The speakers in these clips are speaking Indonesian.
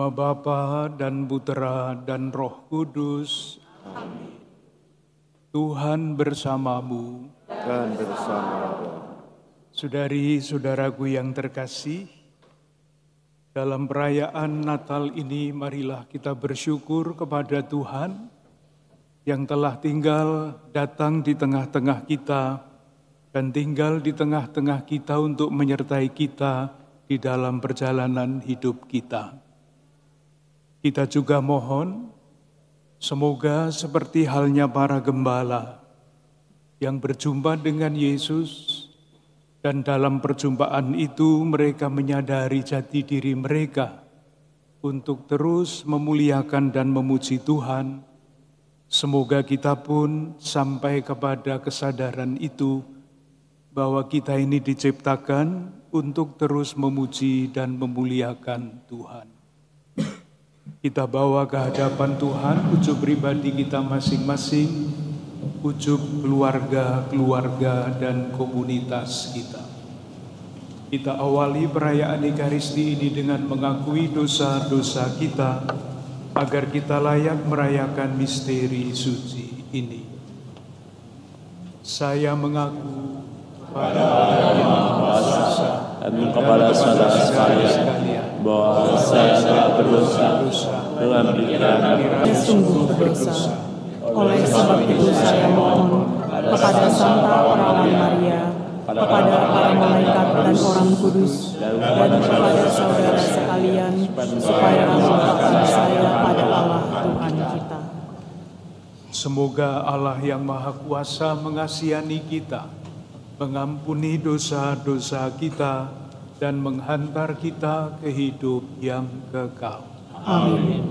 nama Bapa dan Putera dan Roh Kudus. Amin. Tuhan bersamamu. Dan bersamamu. Saudari-saudaraku yang terkasih, dalam perayaan Natal ini marilah kita bersyukur kepada Tuhan yang telah tinggal datang di tengah-tengah kita dan tinggal di tengah-tengah kita untuk menyertai kita di dalam perjalanan hidup kita. Kita juga mohon, semoga seperti halnya para gembala yang berjumpa dengan Yesus, dan dalam perjumpaan itu mereka menyadari jati diri mereka untuk terus memuliakan dan memuji Tuhan. Semoga kita pun sampai kepada kesadaran itu, bahwa kita ini diciptakan untuk terus memuji dan memuliakan Tuhan. Kita bawa ke hadapan Tuhan ujub pribadi kita masing-masing, ujub keluarga dan komunitas kita. Kita awali perayaan Ekaristi ini dengan mengakui dosa-dosa kita, agar kita layak merayakan misteri suci ini. Saya mengaku pada Allah yang Maha Kuasa dan kepada saudara sekalian bahwa saya telah berdosa dengan pikiran dan sungguh berdosa. Oleh sebab itu saya mohon kepada Santa Perawan Maria, kepada para malaikat dan orang kudus, dan kepada saudara sekalian, supaya mengungkapkan saya pada Allah Tuhan kita. Semoga Allah yang Maha Kuasa mengasihani kita, mengampuni dosa-dosa kita, dan menghantar kita ke hidup yang kekal. Amin.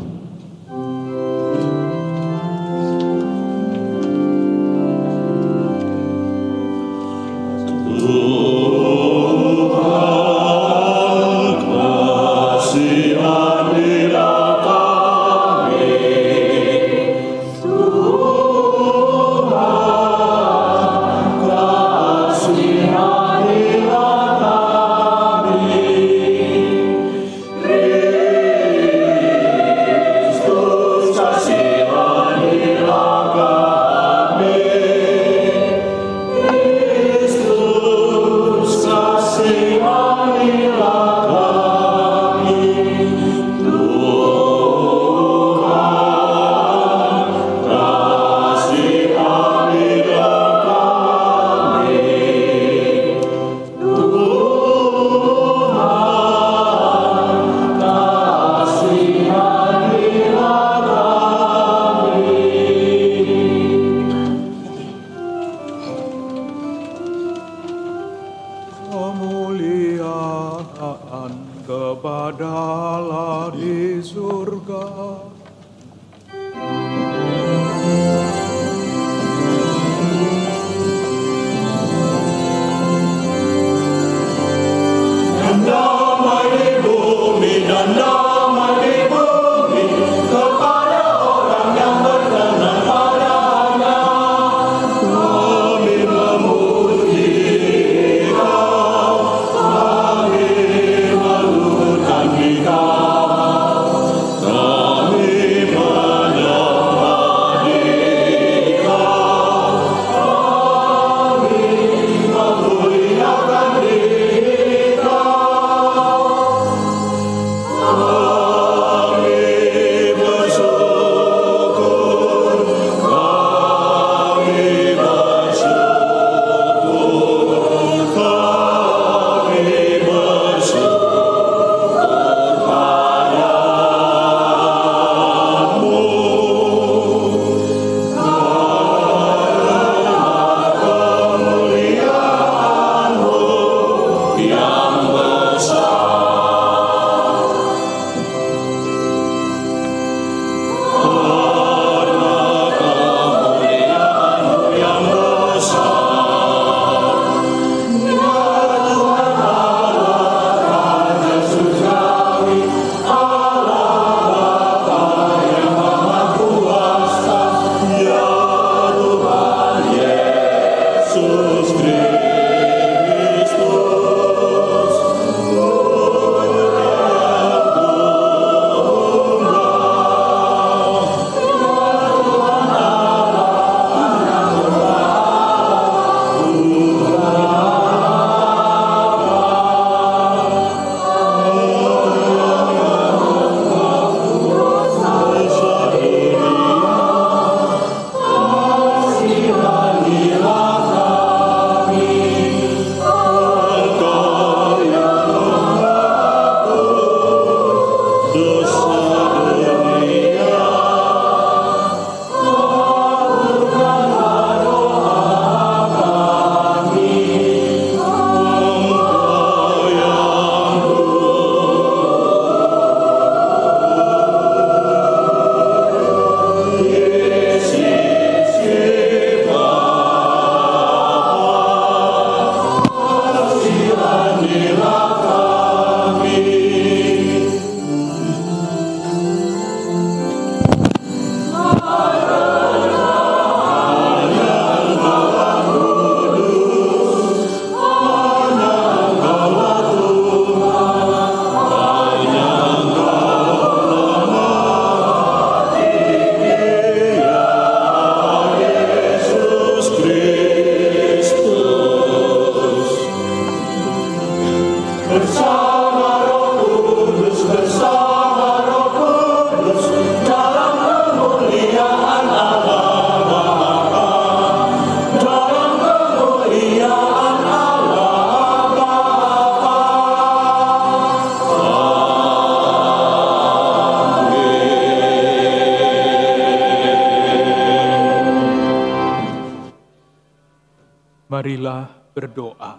Marilah berdoa.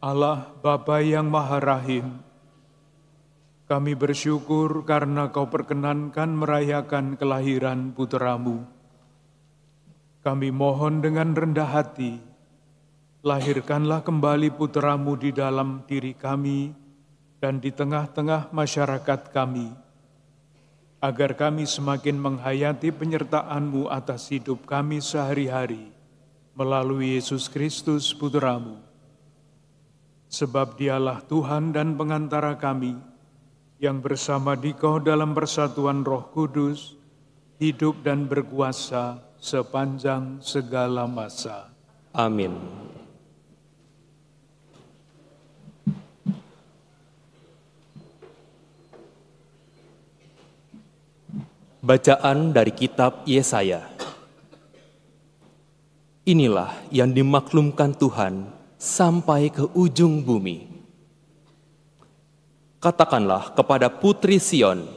Allah Bapa yang Maha Rahim, kami bersyukur karena Kau perkenankan merayakan kelahiran putra-Mu. Kami mohon dengan rendah hati, lahirkanlah kembali putra-Mu di dalam diri kami dan di tengah-tengah masyarakat kami, agar kami semakin menghayati penyertaan-Mu atas hidup kami sehari-hari, melalui Yesus Kristus putra-Mu. Sebab Dialah Tuhan dan pengantara kami, yang bersama Dikau dalam persatuan Roh Kudus, hidup dan berkuasa sepanjang segala masa. Amin. Bacaan dari kitab Yesaya. Inilah yang dimaklumkan Tuhan sampai ke ujung bumi. Katakanlah kepada putri Sion,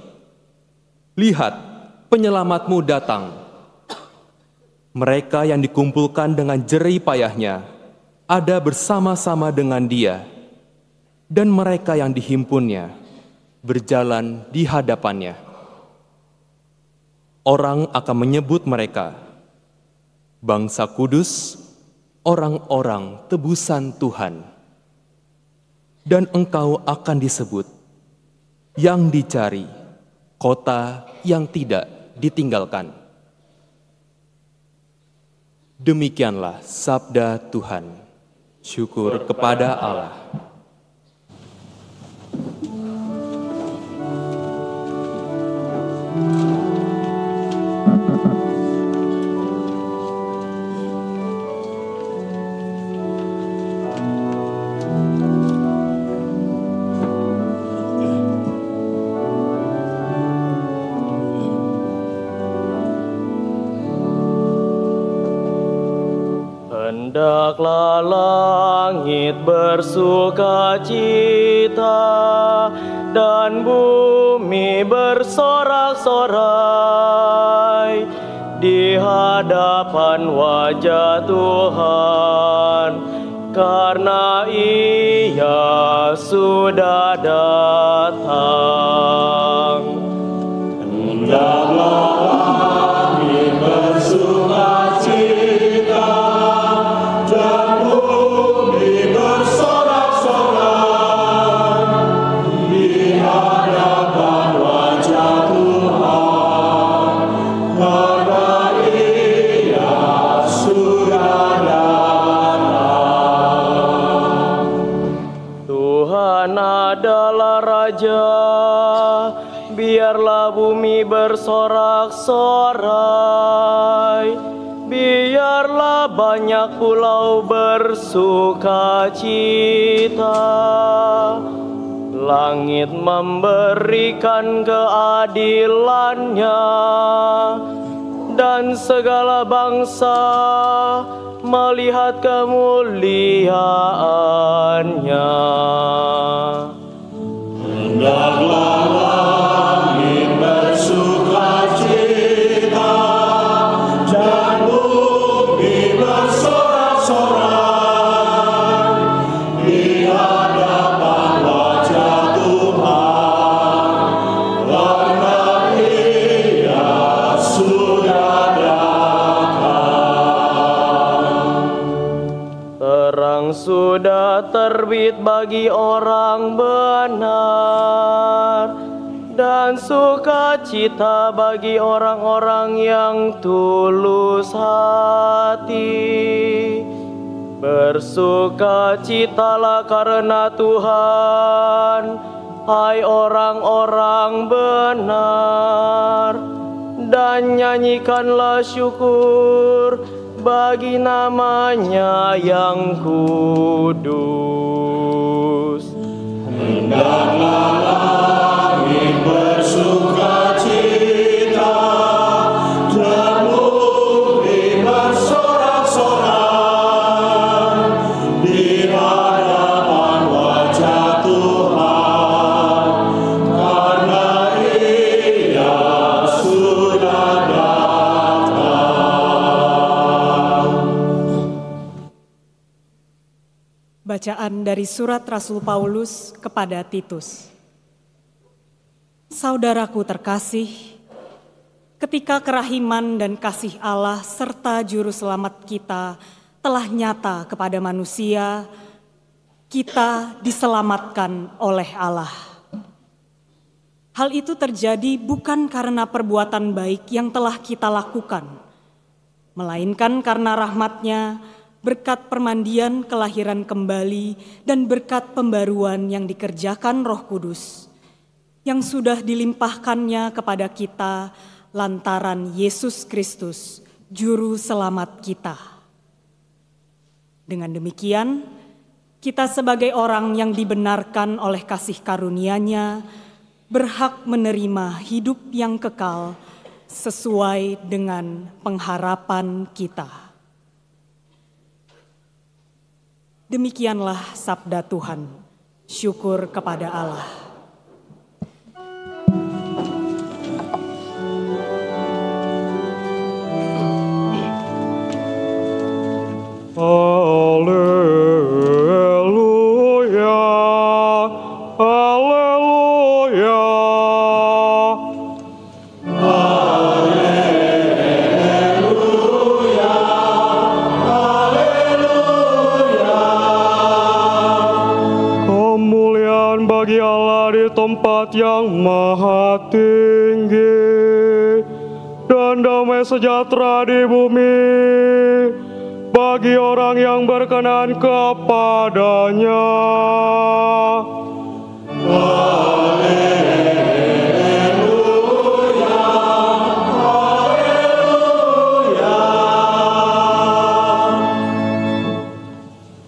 lihat, penyelamatmu datang. Mereka yang dikumpulkan dengan jerih payahnya ada bersama-sama dengan Dia, dan mereka yang dihimpunnya berjalan di hadapannya. Orang akan menyebut mereka bangsa kudus, orang-orang tebusan Tuhan. Dan engkau akan disebut yang dicari, kota yang tidak ditinggalkan. Demikianlah sabda Tuhan. Syukur kepada Allah. Hendaklah langit bersukacita dan bumi bersorak-sorai di hadapan wajah Tuhan, karena Ia sudah datang. Hendaklah langit bersukacita dan bumi bersorak-sorai di hadapan wajah Tuhan, karena Ia sudah datang. Tuhan adalah Raja, biarlah bumi bersorak-sorai, biarlah banyak pulau bersukacita. Langit memberikan keadilannya, dan segala bangsa melihat kemuliaannya. Hendaklah langit bersukacita dan bumi bersorak-sorai di hadapan wajah Tuhan, karena Ia sudah datang. Terang sudah terbit bagi orang benar, dan sukacita bagi orang-orang yang tulus hati. Bersukacitalah karena Tuhan, hai orang-orang benar, dan nyanyikanlah syukur bagi nama-Nya yang kudus. Hendaklah langit bersukacita dan bumi bersorak-sorai di hadapan wajah Tuhan, karena Ia sudah datang. Bacaan dari surat Rasul Paulus kepada Titus. Saudaraku terkasih, ketika kerahiman dan kasih Allah serta juru selamat kita telah nyata kepada manusia, kita diselamatkan oleh Allah. Hal itu terjadi bukan karena perbuatan baik yang telah kita lakukan, melainkan karena rahmat-Nya, berkat permandian kelahiran kembali dan berkat pembaruan yang dikerjakan Roh Kudus, yang sudah dilimpahkannya kepada kita lantaran Yesus Kristus, Juru Selamat kita. Dengan demikian, kita sebagai orang yang dibenarkan oleh kasih karunia-Nya, berhak menerima hidup yang kekal sesuai dengan pengharapan kita. Demikianlah sabda Tuhan. Syukur kepada Allah. Haleluya, haleluya. Bagi Allah di tempat yang maha tinggi, dan damai sejahtera di bumi bagi orang yang berkenan kepadanya. Haleluya, haleluya.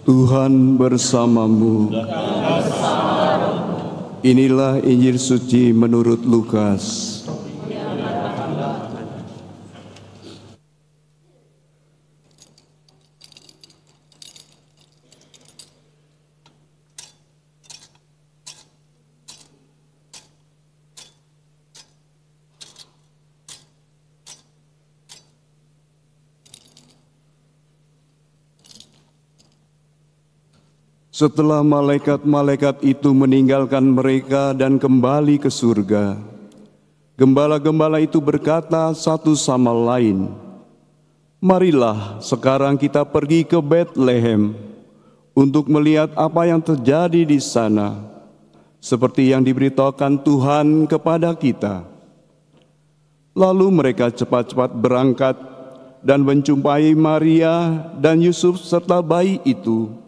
Tuhan bersamamu. Inilah Injil suci menurut Lukas. Setelah malaikat-malaikat itu meninggalkan mereka dan kembali ke surga, gembala-gembala itu berkata satu sama lain, "Marilah sekarang kita pergi ke Betlehem untuk melihat apa yang terjadi di sana, seperti yang diberitahukan Tuhan kepada kita." Lalu mereka cepat-cepat berangkat dan menjumpai Maria dan Yusuf serta bayi itu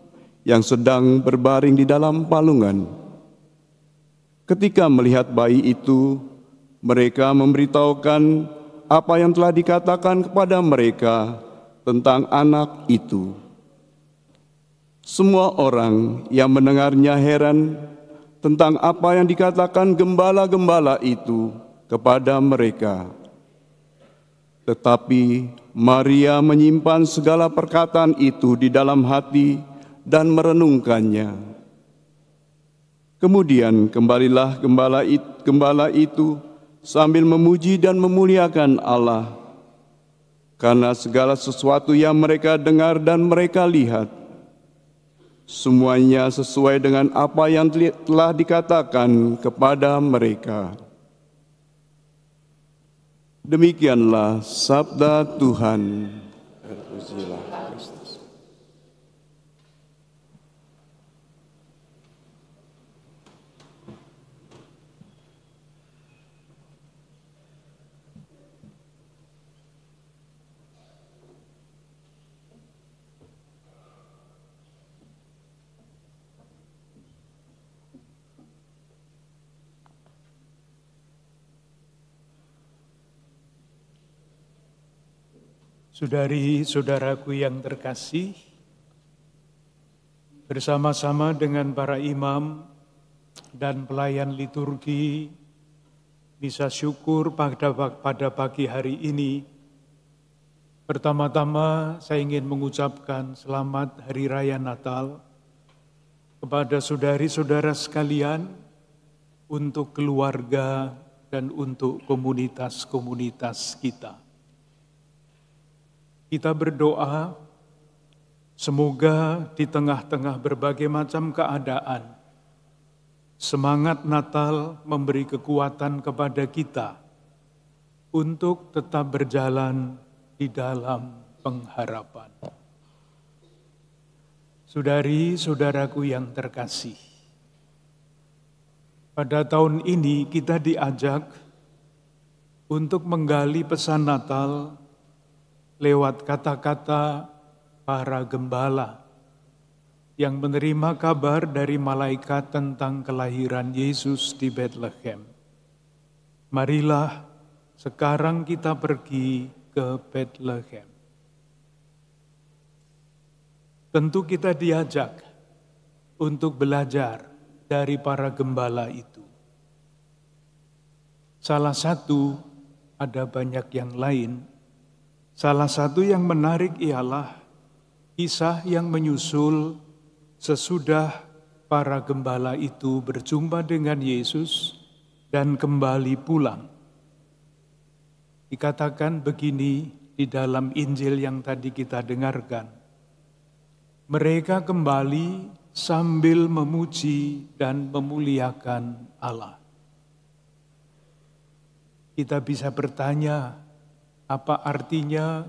yang sedang berbaring di dalam palungan. Ketika melihat bayi itu, mereka memberitahukan apa yang telah dikatakan kepada mereka tentang anak itu. Semua orang yang mendengarnya heran tentang apa yang dikatakan gembala-gembala itu kepada mereka. Tetapi Maria menyimpan segala perkataan itu di dalam hati dan merenungkannya. Kemudian kembalilah gembala itu sambil memuji dan memuliakan Allah, karena segala sesuatu yang mereka dengar dan mereka lihat, semuanya sesuai dengan apa yang telah dikatakan kepada mereka. Demikianlah sabda Tuhan. Terpujilah Kristus. Saudari-saudaraku yang terkasih, bersama-sama dengan para imam dan pelayan liturgi, misa syukur pada pagi hari ini. Pertama-tama saya ingin mengucapkan selamat Hari Raya Natal kepada saudari-saudara sekalian, untuk keluarga dan untuk komunitas-komunitas kita. Kita berdoa Semoga di tengah-tengah berbagai macam keadaan, semangat Natal memberi kekuatan kepada kita untuk tetap berjalan di dalam pengharapan. Saudari-saudaraku yang terkasih, pada tahun ini kita diajak untuk menggali pesan Natal lewat kata-kata para gembala yang menerima kabar dari malaikat tentang kelahiran Yesus di Bethlehem. Marilah sekarang kita pergi ke Bethlehem. Tentu kita diajak untuk belajar dari para gembala itu. Salah satu, ada banyak yang lain, salah satu yang menarik ialah kisah yang menyusul sesudah para gembala itu berjumpa dengan Yesus dan kembali pulang. Dikatakan begini di dalam Injil yang tadi kita dengarkan. Mereka kembali sambil memuji dan memuliakan Allah. Kita bisa bertanya, apa artinya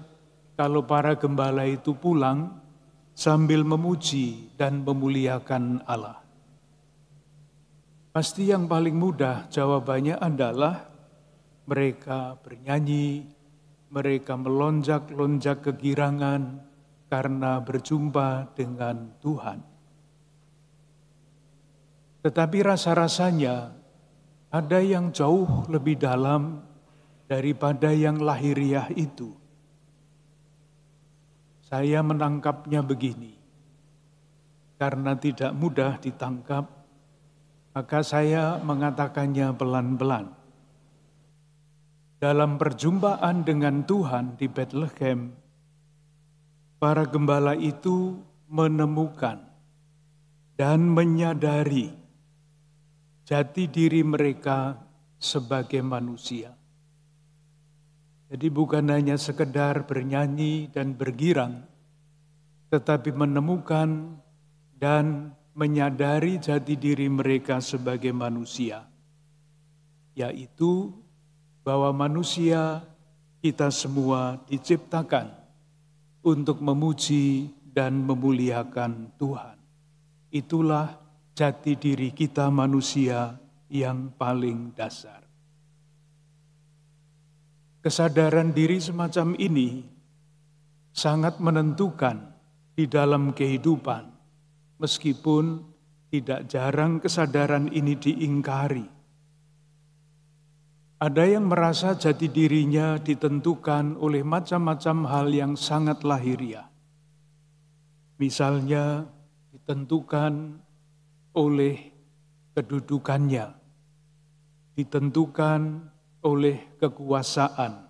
kalau para gembala itu pulang sambil memuji dan memuliakan Allah? Pasti yang paling mudah jawabannya adalah mereka bernyanyi, mereka melonjak-lonjak kegirangan karena berjumpa dengan Tuhan. Tetapi rasa-rasanya ada yang jauh lebih dalam daripada yang lahiriah itu. Saya menangkapnya begini, karena tidak mudah ditangkap, maka saya mengatakannya pelan-pelan. Dalam perjumpaan dengan Tuhan di Bethlehem, para gembala itu menemukan dan menyadari jati diri mereka sebagai manusia. Jadi bukan hanya sekedar bernyanyi dan bergirang, tetapi menemukan dan menyadari jati diri mereka sebagai manusia, yaitu bahwa manusia kita semua diciptakan untuk memuji dan memuliakan Tuhan. Itulah jati diri kita manusia yang paling dasar. Kesadaran diri semacam ini sangat menentukan di dalam kehidupan, meskipun tidak jarang kesadaran ini diingkari. Ada yang merasa jati dirinya ditentukan oleh macam-macam hal yang sangat lahiriah. Misalnya ditentukan oleh kedudukannya, ditentukan oleh kekuasaan,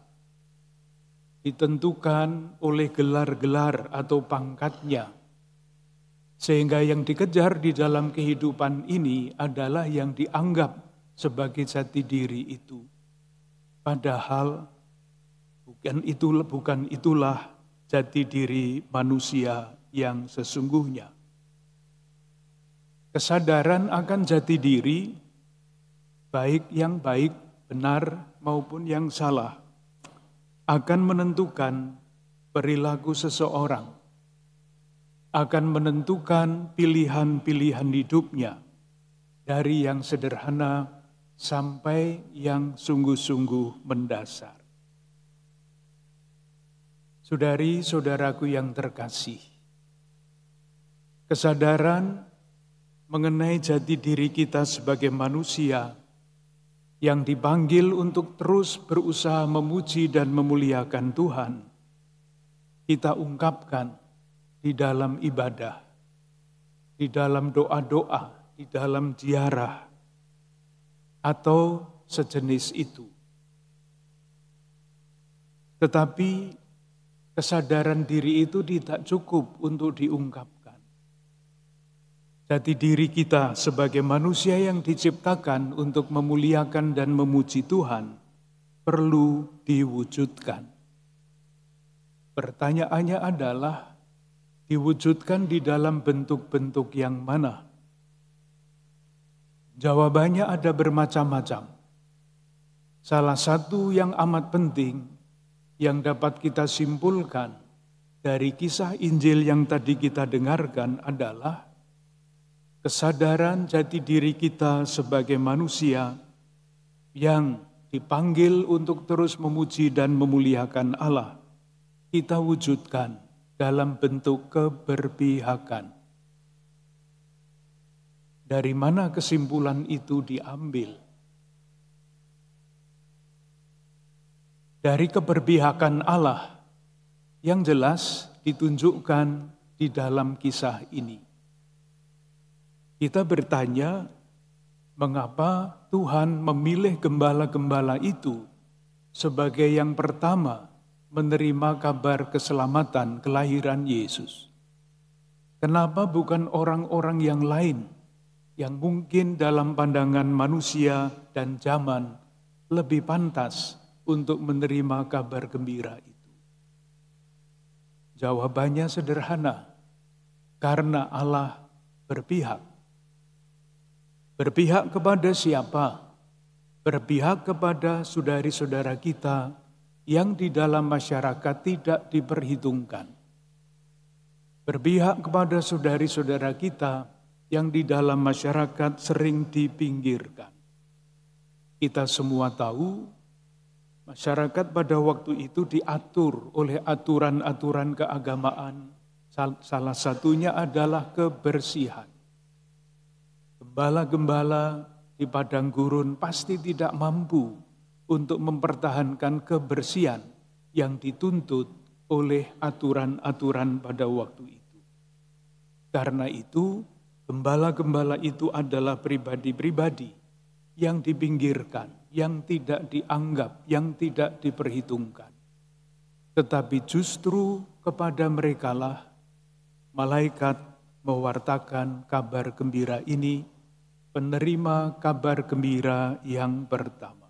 ditentukan oleh gelar-gelar atau pangkatnya, sehingga yang dikejar di dalam kehidupan ini adalah yang dianggap sebagai jati diri itu. Padahal bukan itulah jati diri manusia yang sesungguhnya. Kesadaran akan jati diri, baik yang baik, benar maupun yang salah, akan menentukan perilaku seseorang, akan menentukan pilihan-pilihan hidupnya, dari yang sederhana sampai yang sungguh-sungguh mendasar. Saudari-saudaraku yang terkasih, kesadaran mengenai jati diri kita sebagai manusia yang dipanggil untuk terus berusaha memuji dan memuliakan Tuhan, kita ungkapkan di dalam ibadah, di dalam doa-doa, di dalam ziarah, atau sejenis itu. Tetapi kesadaran diri itu tidak cukup untuk diungkapkan. Jati diri kita sebagai manusia yang diciptakan untuk memuliakan dan memuji Tuhan perlu diwujudkan. Pertanyaannya adalah, di diwujudkan di dalam bentuk-bentuk yang mana? Jawabannya ada bermacam-macam. Salah satu yang amat penting yang dapat kita simpulkan dari kisah Injil yang tadi kita dengarkan adalah kesadaran jati diri kita sebagai manusia yang dipanggil untuk terus memuji dan memuliakan Allah, kita wujudkan dalam bentuk keberpihakan. Dari mana kesimpulan itu diambil? Dari keberpihakan Allah yang jelas ditunjukkan di dalam kisah ini. Kita bertanya, mengapa Tuhan memilih gembala-gembala itu sebagai yang pertama menerima kabar keselamatan kelahiran Yesus? Kenapa bukan orang-orang yang lain yang mungkin dalam pandangan manusia dan zaman lebih pantas untuk menerima kabar gembira itu? Jawabannya sederhana, karena Allah berpihak. Berpihak kepada siapa? Berpihak kepada saudari-saudara kita yang di dalam masyarakat tidak diperhitungkan. Berpihak kepada saudari-saudara kita yang di dalam masyarakat sering dipinggirkan. Kita semua tahu, masyarakat pada waktu itu diatur oleh aturan-aturan keagamaan. Salah satunya adalah kebersihan. Gembala-gembala di padang gurun pasti tidak mampu untuk mempertahankan kebersihan yang dituntut oleh aturan-aturan pada waktu itu. Karena itu, gembala-gembala itu adalah pribadi-pribadi yang dipinggirkan, yang tidak dianggap, yang tidak diperhitungkan. Tetapi justru kepada merekalah malaikat mewartakan kabar gembira ini, penerima kabar gembira yang pertama.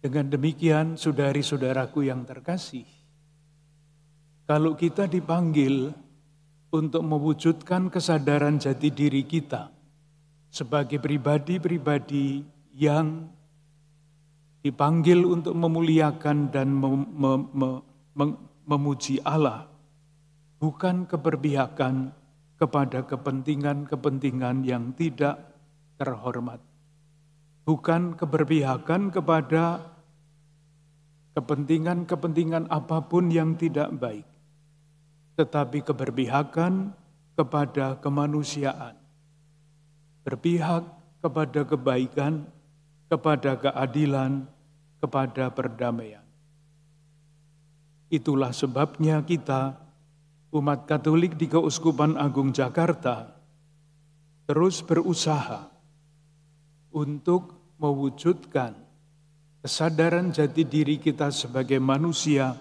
Dengan demikian, saudari-saudaraku yang terkasih, kalau kita dipanggil untuk mewujudkan kesadaran jati diri kita sebagai pribadi-pribadi yang dipanggil untuk memuliakan dan memuji Allah, bukan keberpihakan kepada kepentingan-kepentingan yang tidak terhormat. Bukan keberpihakan kepada kepentingan-kepentingan apapun yang tidak baik, tetapi keberpihakan kepada kemanusiaan. Berpihak kepada kebaikan, kepada keadilan, kepada perdamaian. Itulah sebabnya kita, umat Katolik di Keuskupan Agung Jakarta, terus berusaha untuk mewujudkan kesadaran jati diri kita sebagai manusia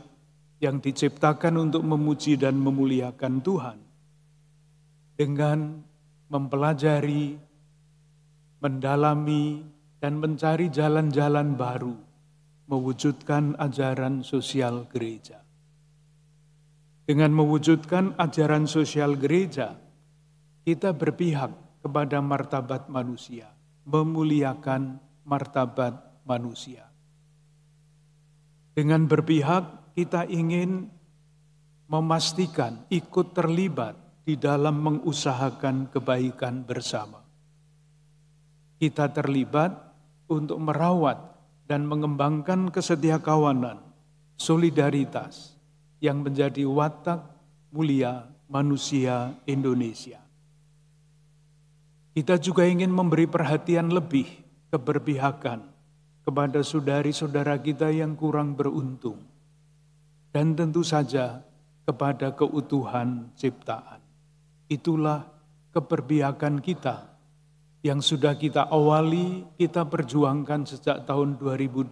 yang diciptakan untuk memuji dan memuliakan Tuhan dengan mempelajari, mendalami, dan mencari jalan-jalan baru mewujudkan ajaran sosial gereja. Dengan mewujudkan ajaran sosial gereja, kita berpihak kepada martabat manusia, memuliakan martabat manusia. Dengan berpihak, kita ingin memastikan ikut terlibat di dalam mengusahakan kebaikan bersama. Kita terlibat untuk merawat dan mengembangkan kesetiakawanan, solidaritas, yang menjadi watak mulia manusia Indonesia. Kita juga ingin memberi perhatian lebih, keberpihakan kepada saudari-saudara kita yang kurang beruntung. Dan tentu saja kepada keutuhan ciptaan. Itulah keberpihakan kita yang sudah kita awali, kita perjuangkan sejak tahun 2022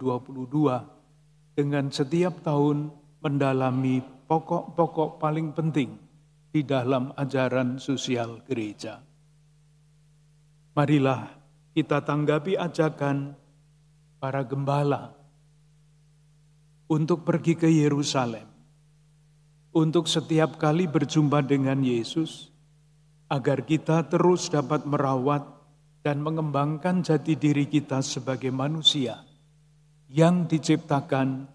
dengan setiap tahun mendalami pokok-pokok paling penting di dalam ajaran sosial gereja. Marilah kita tanggapi ajakan para gembala untuk pergi ke Yerusalem untuk setiap kali berjumpa dengan Yesus, agar kita terus dapat merawat dan mengembangkan jati diri kita sebagai manusia yang diciptakan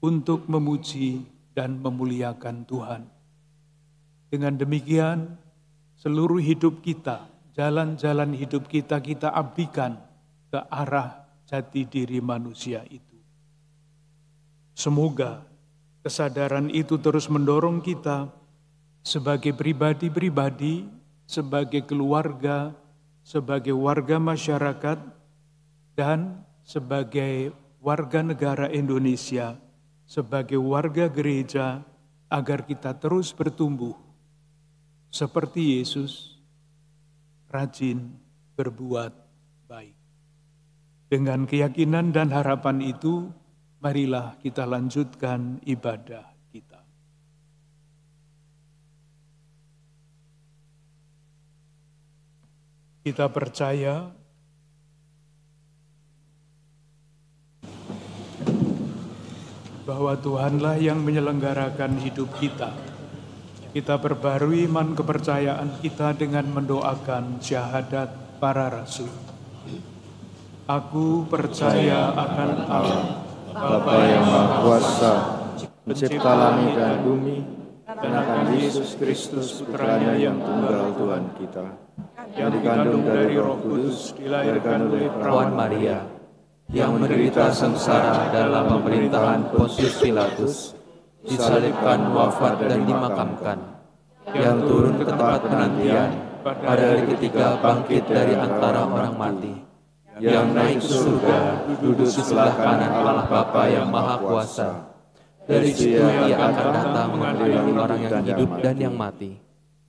untuk memuji dan memuliakan Tuhan. Dengan demikian, seluruh hidup kita, jalan-jalan hidup kita, kita abdikan ke arah jati diri manusia itu. Semoga kesadaran itu terus mendorong kita sebagai pribadi-pribadi, sebagai keluarga, sebagai warga masyarakat, dan sebagai warga negara Indonesia, sebagai warga gereja, agar kita terus bertumbuh seperti Yesus, rajin berbuat baik. Dengan keyakinan dan harapan itu, marilah kita lanjutkan ibadah kita. Kita percaya bahwa Tuhanlah yang menyelenggarakan hidup kita. Kita perbarui iman kepercayaan kita dengan mendoakan syahadat para rasul. Aku percaya akan Allah, Bapa yang Maha Kuasa, pencipta langit dan bumi, dan akan Yesus Kristus, Putranya yang tunggal Tuhan kita, yang dikandung dari Roh Kudus, dilahirkan oleh perawan Maria, yang menderita sengsara dalam pemerintahan Pontius Pilatus, disalibkan, wafat dan dimakamkan, yang turun ke tempat penantian, pada hari ketiga bangkit dari antara orang mati, yang naik ke surga, duduk di sebelah kanan Allah Bapa yang Maha Kuasa. Dari situ Ia akan datang mengadili orang yang hidup dan yang mati.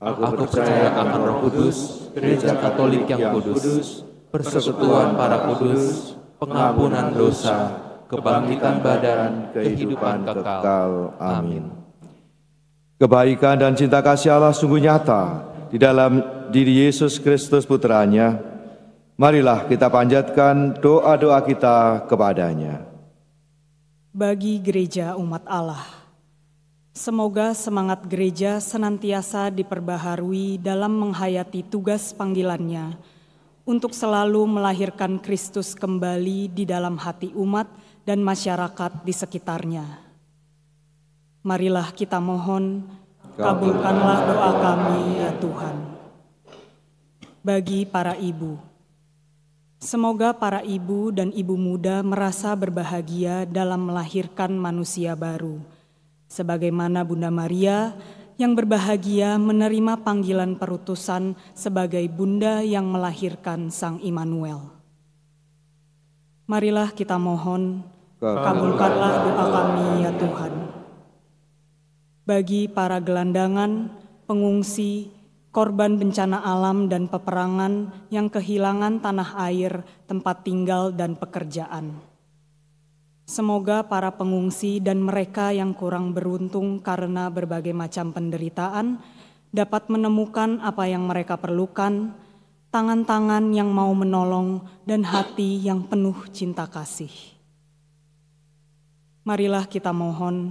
Aku percaya akan Roh Kudus, Gereja Katolik yang kudus, persekutuan para kudus, pengampunan dosa, kebangkitan badan, kehidupan kekal. Amin. Kebaikan dan cinta kasih Allah sungguh nyata di dalam diri Yesus Kristus Putranya. Marilah kita panjatkan doa-doa kita kepadanya. Bagi gereja umat Allah, semoga semangat gereja senantiasa diperbaharui dalam menghayati tugas panggilannya untuk selalu melahirkan Kristus kembali di dalam hati umat dan masyarakat di sekitarnya. Marilah kita mohon, kabulkanlah doa kami ya Tuhan. Bagi para ibu, semoga para ibu dan ibu muda merasa berbahagia dalam melahirkan manusia baru, sebagaimana Bunda Maria yang berbahagia menerima panggilan perutusan sebagai bunda yang melahirkan Sang Immanuel. Marilah kita mohon, kabulkanlah doa kami ya Tuhan. Bagi para gelandangan, pengungsi, korban bencana alam dan peperangan yang kehilangan tanah air, tempat tinggal dan pekerjaan. Semoga para pengungsi dan mereka yang kurang beruntung karena berbagai macam penderitaan dapat menemukan apa yang mereka perlukan, tangan-tangan yang mau menolong dan hati yang penuh cinta kasih. Marilah kita mohon,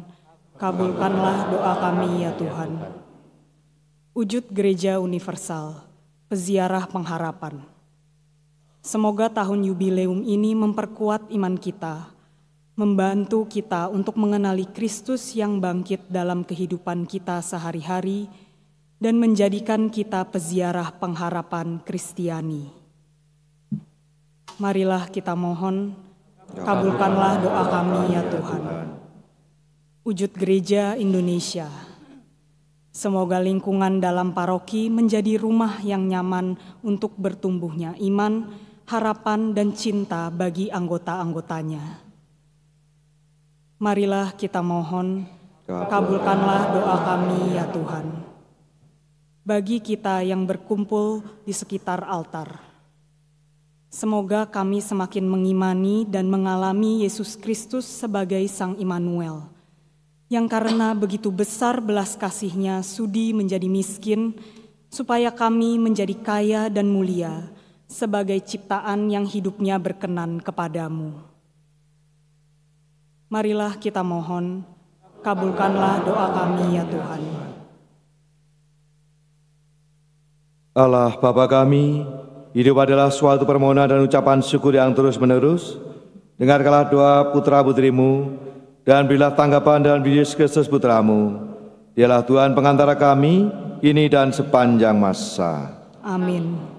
kabulkanlah doa kami ya Tuhan. Wujud Gereja Universal, peziarah pengharapan. Semoga tahun yubileum ini memperkuat iman kita, membantu kita untuk mengenali Kristus yang bangkit dalam kehidupan kita sehari-hari, dan menjadikan kita peziarah pengharapan Kristiani. Marilah kita mohon, kabulkanlah doa kami ya Tuhan. Wujud Gereja Indonesia, semoga lingkungan dalam paroki menjadi rumah yang nyaman untuk bertumbuhnya iman, harapan, dan cinta bagi anggota-anggotanya. Marilah kita mohon, kabulkanlah doa kami ya Tuhan. Bagi kita yang berkumpul di sekitar altar, semoga kami semakin mengimani dan mengalami Yesus Kristus sebagai Sang Immanuel, yang karena begitu besar belas kasih-Nya sudi menjadi miskin, supaya kami menjadi kaya dan mulia sebagai ciptaan yang hidupnya berkenan kepadamu. Marilah kita mohon, Kabulkanlah doa kami ya Tuhan. Allah Bapa kami, hidup adalah suatu permohonan dan ucapan syukur yang terus-menerus. Dengarkanlah doa putra-putrimu, dan berilah tanggapan dalam Yesus Kristus Putramu. Dialah Tuhan pengantara kami, kini dan sepanjang masa. Amin.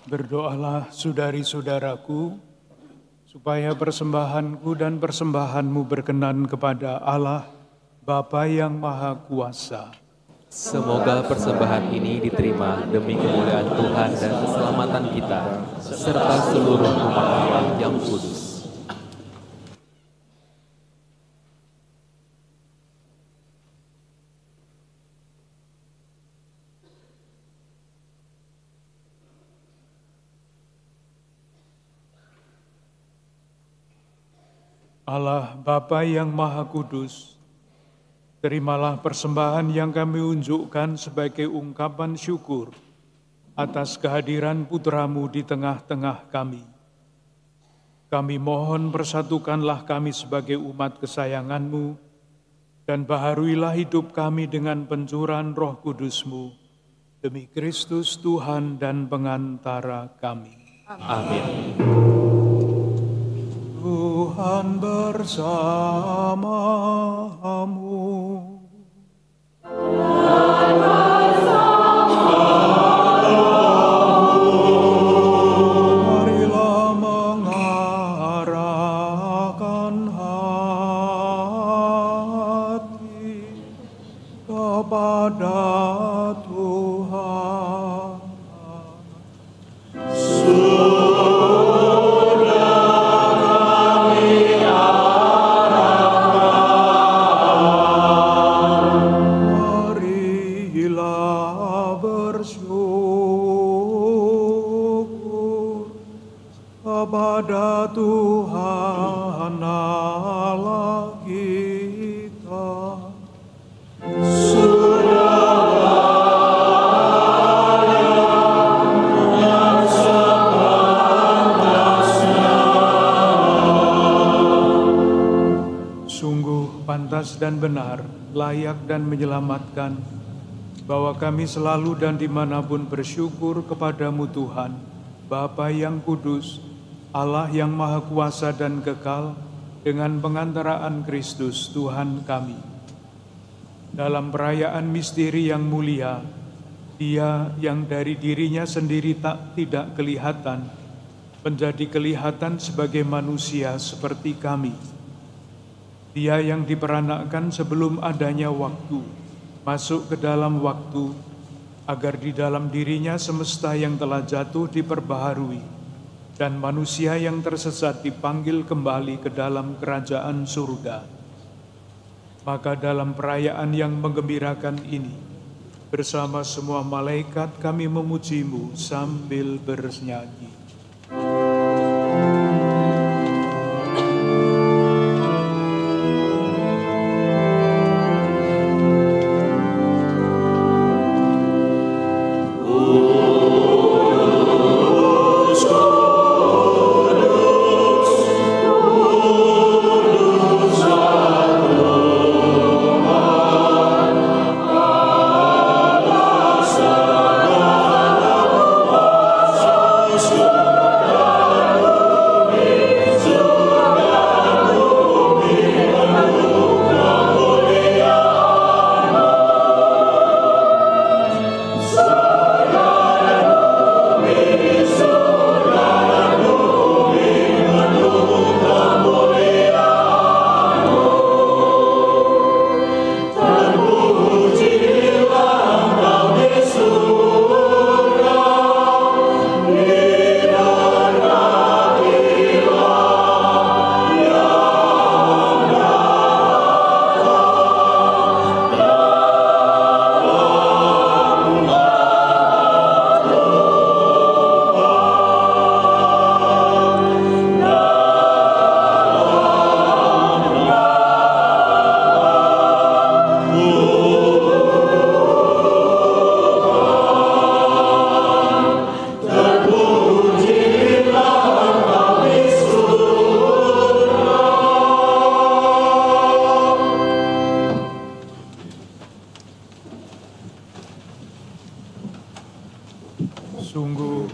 Berdoalah saudari-saudaraku, supaya persembahanku dan persembahanmu berkenan kepada Allah, Bapa yang Maha Kuasa. Semoga persembahan ini diterima demi kemuliaan Tuhan dan keselamatan kita, serta seluruh umat Allah yang kudus. Allah Bapa yang Maha Kudus, terimalah persembahan yang kami unjukkan sebagai ungkapan syukur atas kehadiran Putramu di tengah-tengah kami. Kami mohon persatukanlah kami sebagai umat kesayangan-Mu, dan baharuilah hidup kami dengan pencurahan Roh Kudus-Mu, demi Kristus Tuhan dan pengantara kami. Amin. Tuhan bersamamu. Marilah mengarahkan hati kepada Tuhan. Sudah kami kepada Tuhan Allah kita. Sungguh pantas dan benar, layak dan menyelamatkan, bahwa kami selalu dan dimanapun bersyukur kepadamu Tuhan, Bapa yang kudus, Allah yang maha kuasa dan kekal, dengan pengantaraan Kristus Tuhan kami. Dalam perayaan misteri yang mulia, Dia yang dari dirinya sendiri tidak kelihatan, menjadi kelihatan sebagai manusia seperti kami. Dia yang diperanakkan sebelum adanya waktu, masuk ke dalam waktu, agar di dalam dirinya semesta yang telah jatuh diperbaharui, dan manusia yang tersesat dipanggil kembali ke dalam kerajaan surga. Maka dalam perayaan yang menggembirakan ini, bersama semua malaikat kami memuji-Mu sambil bernyanyi.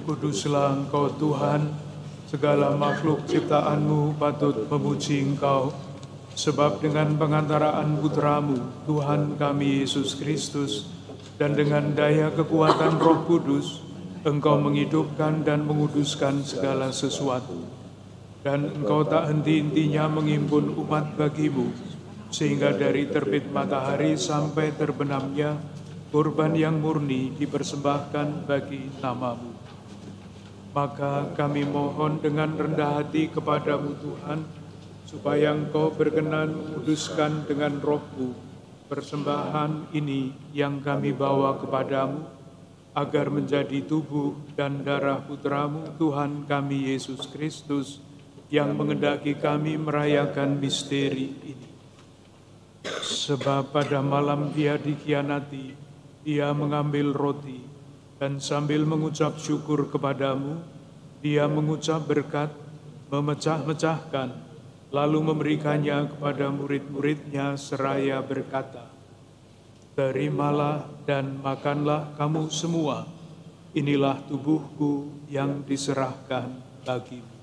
Kuduslah Engkau Tuhan, segala makhluk ciptaan-Mu patut memuji Engkau, sebab dengan pengantaraan Putra-Mu, Tuhan kami Yesus Kristus, dan dengan daya kekuatan Roh Kudus, Engkau menghidupkan dan menguduskan segala sesuatu. Dan Engkau tak henti-hentinya menghimpun umat bagi-Mu, sehingga dari terbit matahari sampai terbenamnya, kurban yang murni dipersembahkan bagi nama-Mu. Maka kami mohon dengan rendah hati kepadamu Tuhan, supaya Engkau berkenan menguduskan dengan Roh-Mu persembahan ini yang kami bawa kepadamu, agar menjadi tubuh dan darah Putra-Mu Tuhan kami Yesus Kristus, yang mengendaki kami merayakan misteri ini. Sebab pada malam Dia dikhianati, Dia mengambil roti, dan sambil mengucap syukur kepadamu, Dia mengucap berkat, memecah-mecahkan, lalu memberikannya kepada murid-muridnya seraya berkata, "Terimalah dan makanlah kamu semua, inilah tubuhku yang diserahkan bagimu."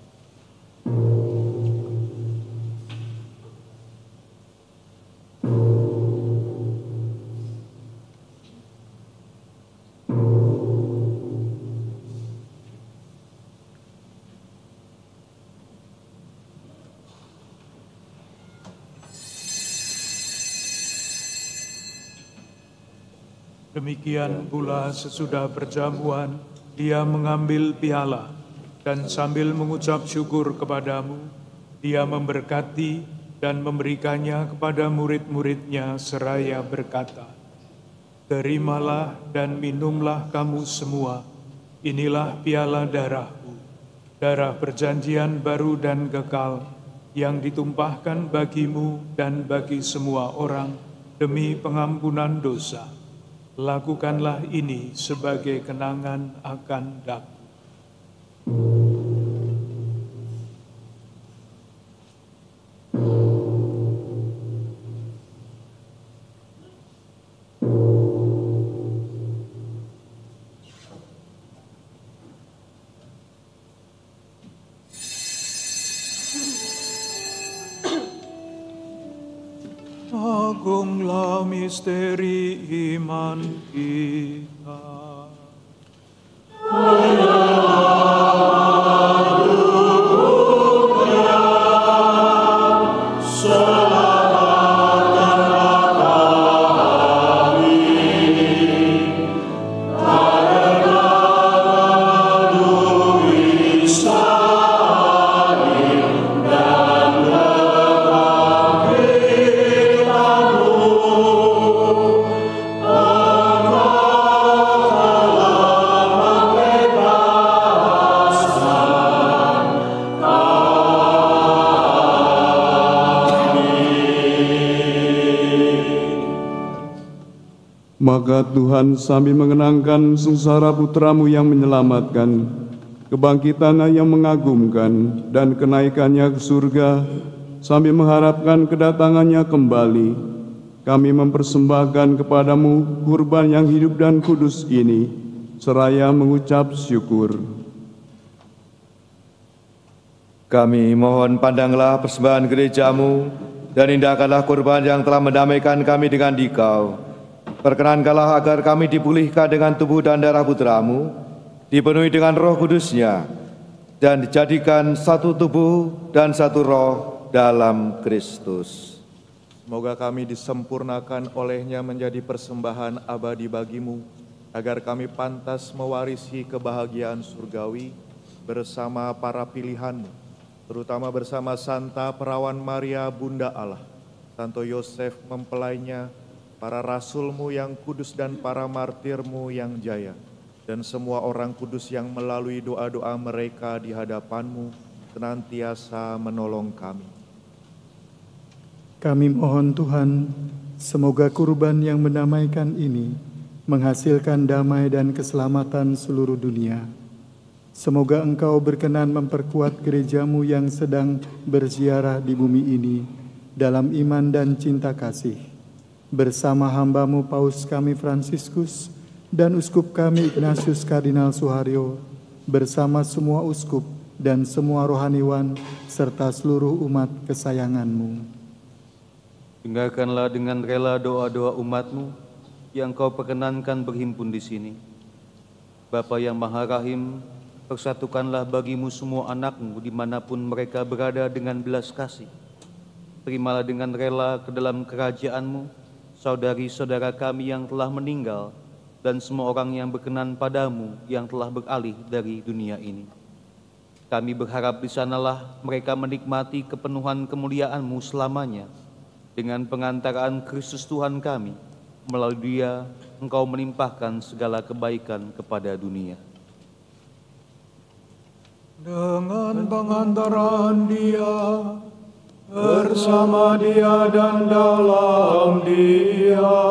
Demikian pula sesudah perjamuan, Dia mengambil piala, dan sambil mengucap syukur kepadamu, Dia memberkati dan memberikannya kepada murid-muridnya seraya berkata, "Terimalah dan minumlah kamu semua, inilah piala darahku, darah perjanjian baru dan kekal yang ditumpahkan bagimu dan bagi semua orang demi pengampunan dosa. Lakukanlah ini sebagai kenangan akan daku. Agunglah misteri iman kita. Maka Tuhan sambil mengenangkan sengsara putra-Mu yang menyelamatkan, kebangkitannya yang mengagumkan, dan kenaikannya ke surga, sambil mengharapkan kedatangannya kembali, kami mempersembahkan kepadamu kurban yang hidup dan kudus ini, seraya mengucap syukur. Kami mohon pandanglah persembahan gerejamu, dan indahkanlah kurban yang telah mendamaikan kami dengan Dikau. Perkenankanlah agar kami dipulihkan dengan tubuh dan darah putra-Mu, dipenuhi dengan Roh Kudus-Nya, dan dijadikan satu tubuh dan satu roh dalam Kristus. Semoga kami disempurnakan olehnya menjadi persembahan abadi bagimu, agar kami pantas mewarisi kebahagiaan surgawi bersama para pilihan-Mu, terutama bersama Santa Perawan Maria Bunda Allah, Santo Yosef mempelainya, para rasul-Mu yang kudus dan para martir-Mu yang jaya, dan semua orang kudus yang melalui doa-doa mereka di hadapan-Mu senantiasa menolong kami. Kami mohon Tuhan, semoga kurban yang mendamaikan ini menghasilkan damai dan keselamatan seluruh dunia. Semoga Engkau berkenan memperkuat gereja-Mu yang sedang berziarah di bumi ini dalam iman dan cinta kasih. Bersama hamba-Mu Paus kami Fransiskus dan Uskup kami Ignatius Kardinal Suharyo, bersama semua uskup dan semua rohaniwan serta seluruh umat kesayangan-Mu. Dengarkanlah dengan rela doa-doa umat-Mu yang Kau perkenankan berhimpun di sini. Bapa yang Maha Rahim, persatukanlah bagimu semua anak-Mu dimanapun mereka berada dengan belas kasih. Terimalah dengan rela ke dalam kerajaan-Mu saudari-saudara kami yang telah meninggal, dan semua orang yang berkenan padamu yang telah beralih dari dunia ini. Kami berharap di sanalah mereka menikmati kepenuhan kemuliaan-Mu selamanya, dengan pengantaraan Kristus Tuhan kami. Melalui Dia, Engkau melimpahkan segala kebaikan kepada dunia. Dengan pengantaran Dia, bersama Dia dan dalam Dia,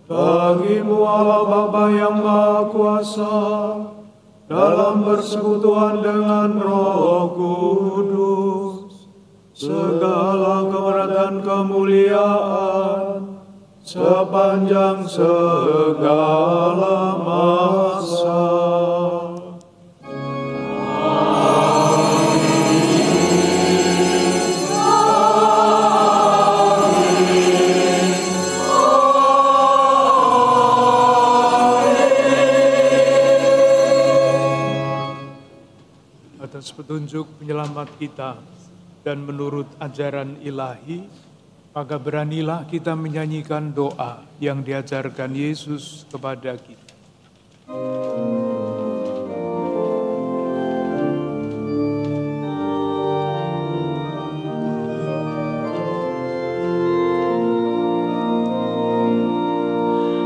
bagi-Mu Allah Bapa yang Maha Kuasa, dalam persekutuan dengan Roh Kudus, segala kemuliaan kemuliaan sepanjang segala masa. Atas petunjuk penyelamat kita dan menurut ajaran ilahi, maka beranilah kita menyanyikan doa yang diajarkan Yesus kepada kita.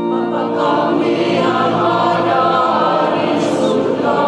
Bapa kami yang ada di surga,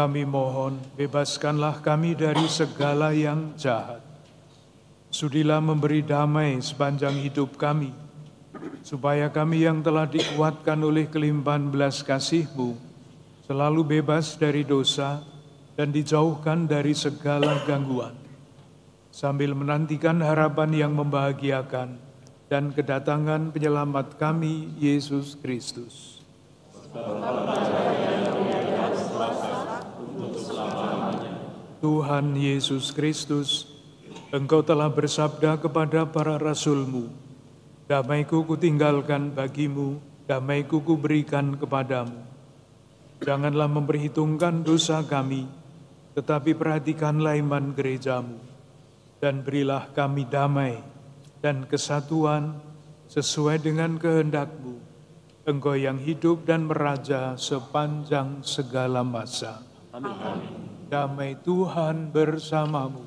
kami mohon, bebaskanlah kami dari segala yang jahat. Sudilah memberi damai sepanjang hidup kami, supaya kami yang telah dikuatkan oleh kelimpahan belas kasih-Mu, selalu bebas dari dosa dan dijauhkan dari segala gangguan, sambil menantikan harapan yang membahagiakan dan kedatangan penyelamat kami, Yesus Kristus. Tuhan Yesus Kristus, Engkau telah bersabda kepada para rasul-Mu, damai-Ku kutinggalkan bagimu, damai-Ku kuberikan kepadamu. Janganlah memperhitungkan dosa kami, tetapi perhatikanlah iman gereja-Mu, dan berilah kami damai dan kesatuan sesuai dengan kehendak-Mu, Engkau yang hidup dan meraja sepanjang segala masa. Amin. Damai Tuhan bersamamu.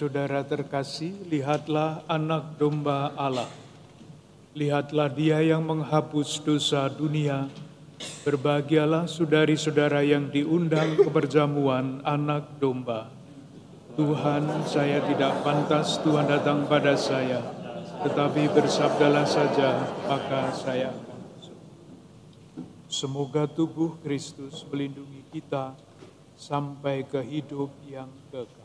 Saudara terkasih, lihatlah anak domba Allah. Lihatlah Dia yang menghapus dosa dunia. Berbahagialah saudari-saudara yang diundang ke perjamuan anak domba. Tuhan, saya tidak pantas Tuhan datang pada saya, tetapi bersabdalah saja, maka saya akan sembuh. Semoga tubuh Kristus melindungi kita sampai ke hidup yang kekal.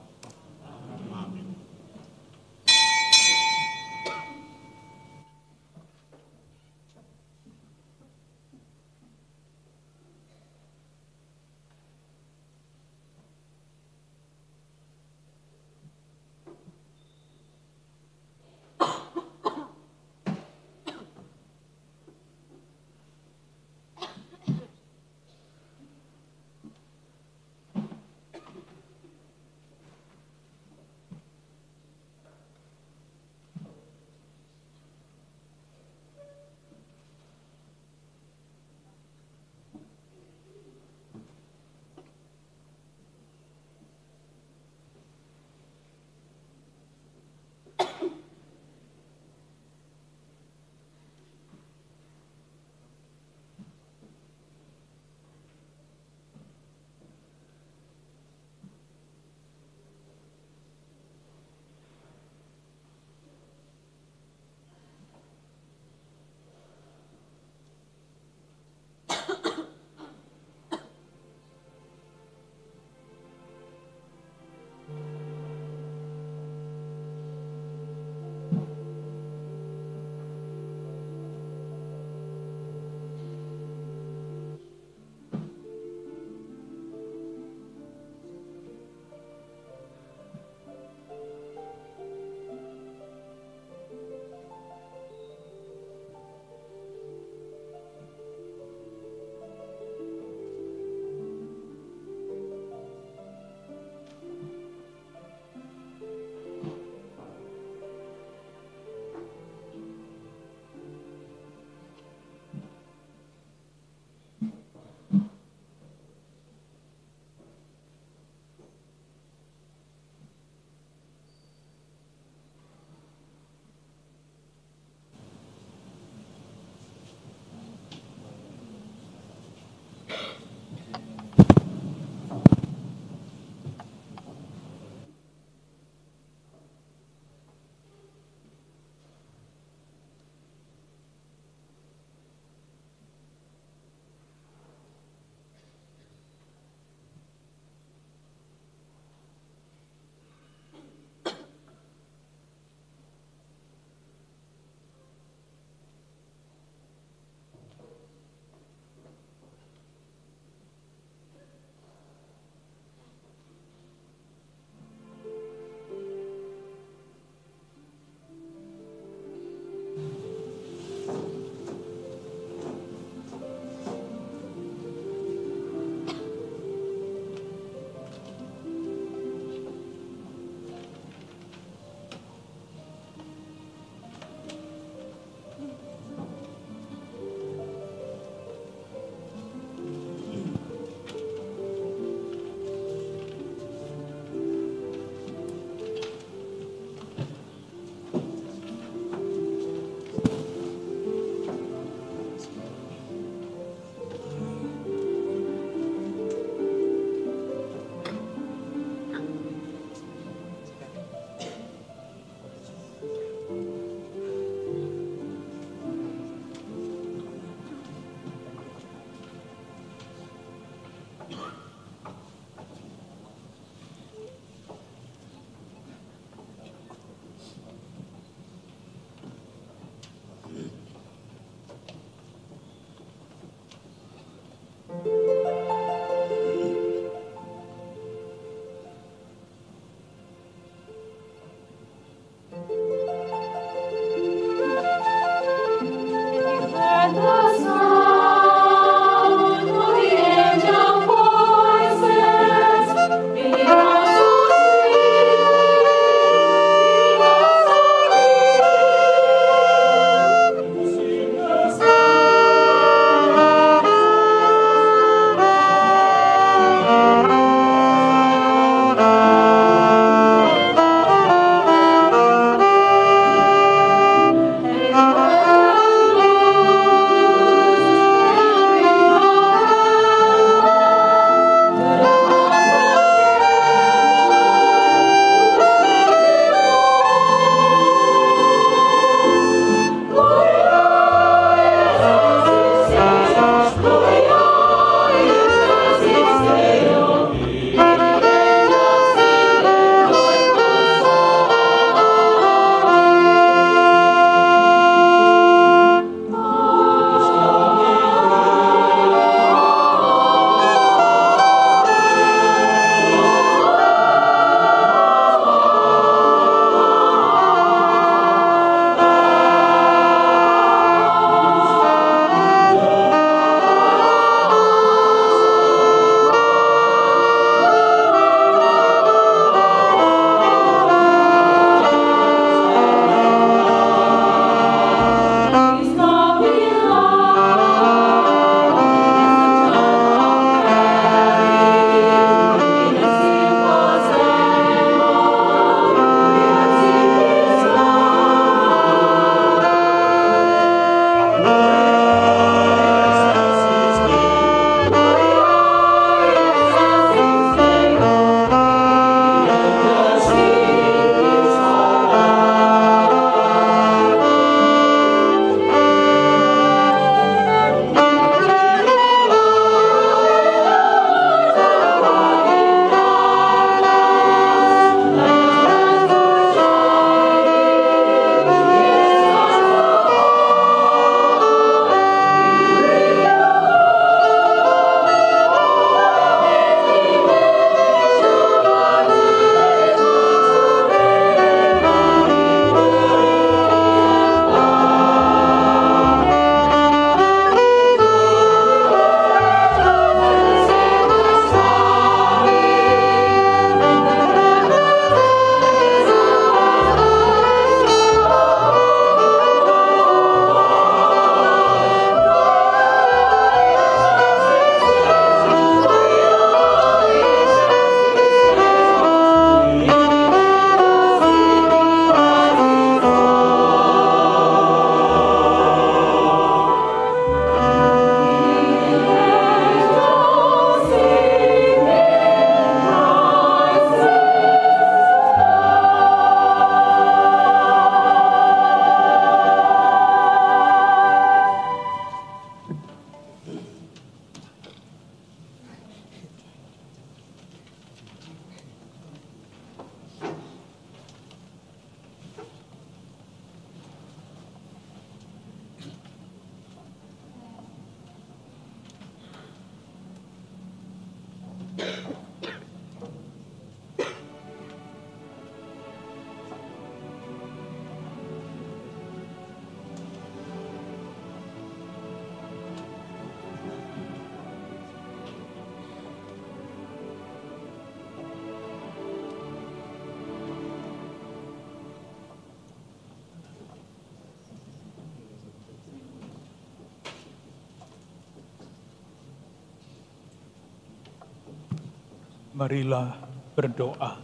Marilah berdoa.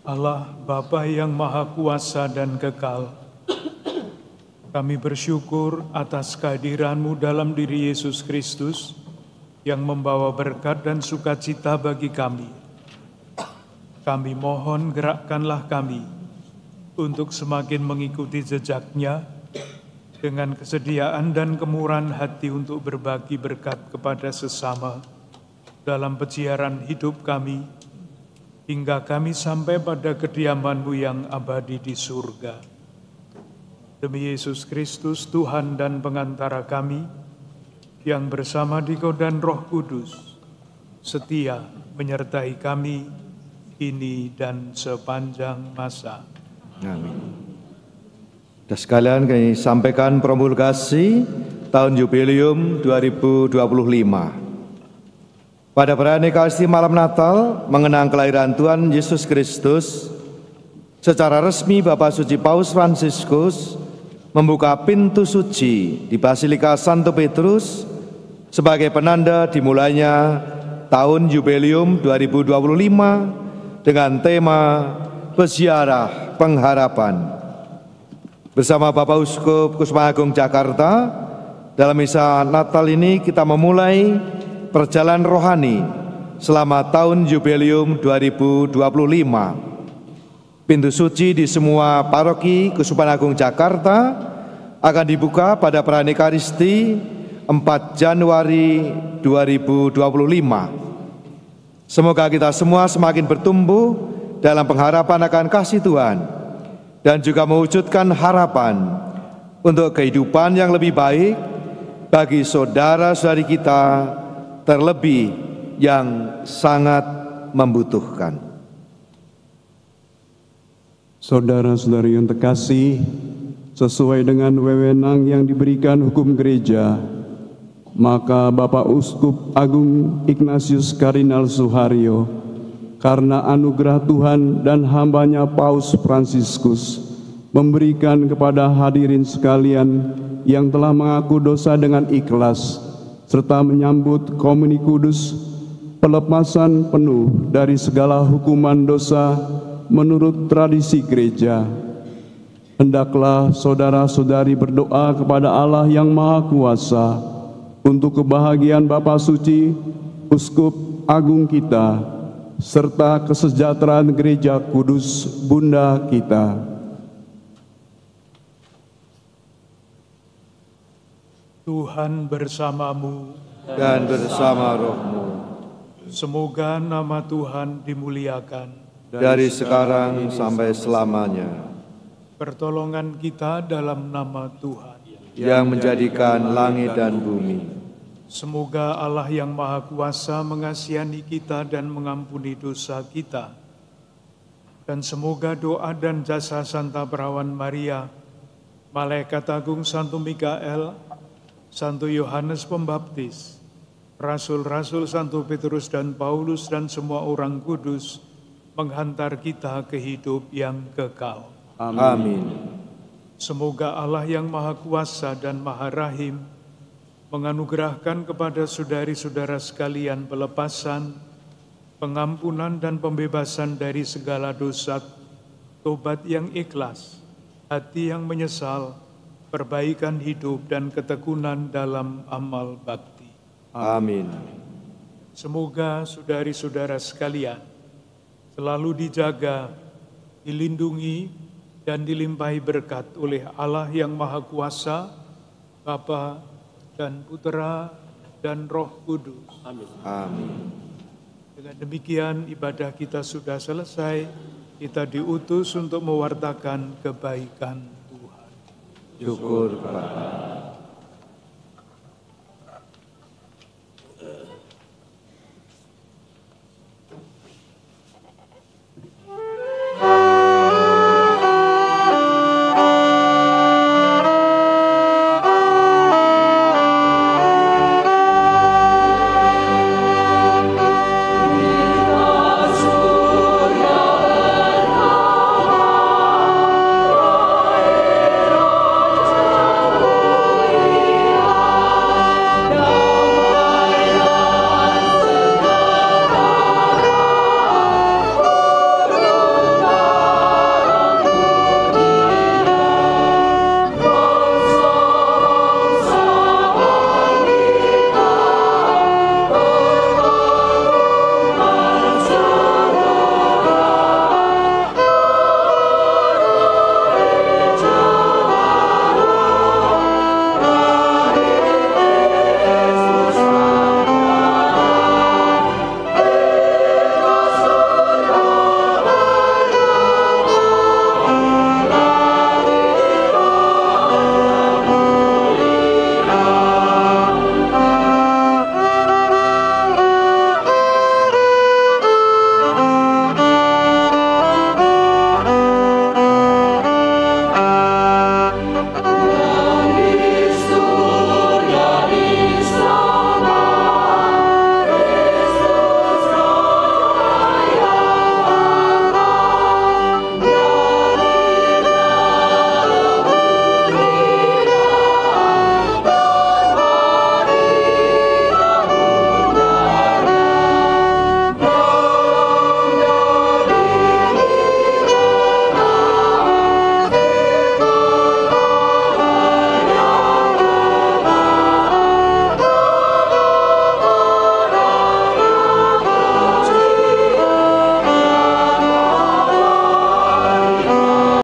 Allah Bapa yang Maha Kuasa dan Kekal, kami bersyukur atas kehadiran-Mu dalam diri Yesus Kristus yang membawa berkat dan sukacita bagi kami. Kami mohon gerakkanlah kami untuk semakin mengikuti jejak-Nya dengan kesediaan dan kemurahan hati untuk berbagi berkat kepada sesama dalam peziarah hidup kami, hingga kami sampai pada kediaman-Mu yang abadi di surga. Demi Yesus Kristus, Tuhan dan pengantara kami, yang bersama Dikau dan Roh Kudus, setia menyertai kami, kini dan sepanjang masa. Amin. Dan sekalian kami sampaikan promulgasi tahun jubileum 2025. Pada perayaan Ekaristi malam Natal mengenang kelahiran Tuhan Yesus Kristus, secara resmi Bapak Suci Paus Fransiskus membuka pintu suci di Basilika Santo Petrus sebagai penanda dimulainya tahun jubileum 2025 dengan tema Peziarah Pengharapan. Bersama Bapak Uskup Kusuma Agung Jakarta, dalam misa Natal ini kita memulai perjalanan rohani selama tahun jubileum 2025. Pintu suci di semua paroki Kusuma Agung Jakarta akan dibuka pada perayaan Ekaristi 4 Januari 2025. Semoga kita semua semakin bertumbuh dalam pengharapan akan kasih Tuhan dan juga mewujudkan harapan untuk kehidupan yang lebih baik bagi saudara-saudari kita, terlebih yang sangat membutuhkan. Saudara-saudari yang terkasih, sesuai dengan wewenang yang diberikan hukum gereja, maka Bapak Uskup Agung Ignatius Kardinal Suharyo, karena anugerah Tuhan dan hambanya Paus Fransiskus memberikan kepada hadirin sekalian yang telah mengaku dosa dengan ikhlas, serta menyambut komuni kudus, pelepasan penuh dari segala hukuman dosa menurut tradisi gereja. Hendaklah saudara-saudari berdoa kepada Allah yang Maha Kuasa untuk kebahagiaan Bapa Suci, Uskup Agung kita, serta kesejahteraan Gereja Kudus Bunda kita. Tuhan bersamamu Dan bersama rohmu, semoga nama Tuhan dimuliakan dari sekarang sampai selamanya, pertolongan kita dalam nama Tuhan. yang menjadikan langit dan bumi. Semoga Allah yang Maha Kuasa mengasihani kita dan mengampuni dosa kita. Dan semoga doa dan jasa Santa Perawan Maria, Malaikat Agung Santo Mikael, Santo Yohanes Pembaptis, Rasul-Rasul Santo Petrus dan Paulus dan semua orang kudus menghantar kita ke hidup yang kekal. Amin. Semoga Allah yang Maha Kuasa dan Maha Rahim menganugerahkan kepada saudari-saudara sekalian pelepasan, pengampunan dan pembebasan dari segala dosa, tobat yang ikhlas, hati yang menyesal, perbaikan hidup dan ketekunan dalam amal bakti. Amin. Semoga saudari-saudara sekalian selalu dijaga, dilindungi, dan dilimpahi berkat oleh Allah yang Maha Kuasa, Bapa dan Putera dan Roh Kudus. Amin. Amin. Dengan demikian ibadah kita sudah selesai. Kita diutus untuk mewartakan kebaikan Tuhan. Syukur kepada